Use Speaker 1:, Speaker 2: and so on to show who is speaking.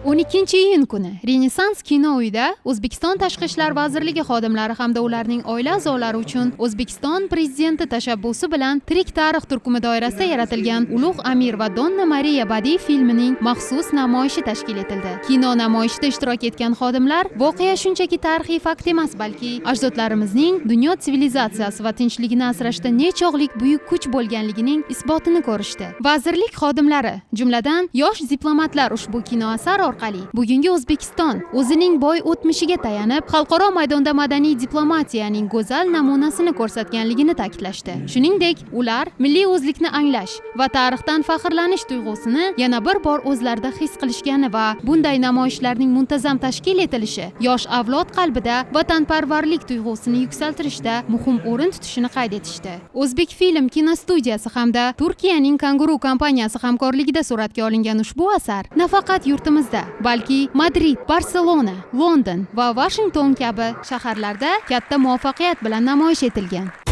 Speaker 1: 12-iyun kuni Renessans kino uyida O'zbekiston Tashqi ishlar vazirligi xodimlari hamda ularning oila a'zolari uchun O'zbekiston prezidenti tashabbusi bilan Tirik tarix turkumi doirasida yaratilgan Ulug' Amir va Donna Mariya badiiy filmining maxsus namoyishi tashkil etildi. Kino namoyishida ishtirok etgan xodimlar voqea shunchaki tarixiy fakt emas, balki ajdodlarimizning dunyo sivilizatsiyasi va tinchligini asrashda nechog'lik buyuk kuch bo'lganligining isbotini ko'rishdi. Vazirlik xodimlari, jumladan yosh diplomatlar ushbu kino asar orqali bugungi O'zbekiston o'zining boy o'tmishiga tayanib, xalqaro maydonda madaniy diplomatiyaning go'zal namunasini ko'rsatganligini ta'kidlashdi. Shuningdek, ular milliy o'zlikni anglash va tarixdan faxrlanish tuyg'usini yana bir bor o'zlarida his qilishgani va bunday namoyishlarning muntazam tashkil etilishi yosh avlod qalbida vatanparvarlik tuyg'usini yuksaltirishda muhim o'rin tutishini qayd etishdi. O'zbek film kinostudiyasi hamda Turkiyaning Kanguru kompaniyasi hamkorligida suratga olingan ushbu asar nafaqat yurtimizda, balki Madrid, Barselona, London va Washington kabi shaharlarda katta muvaffaqiyat bilan namoyish etilgan.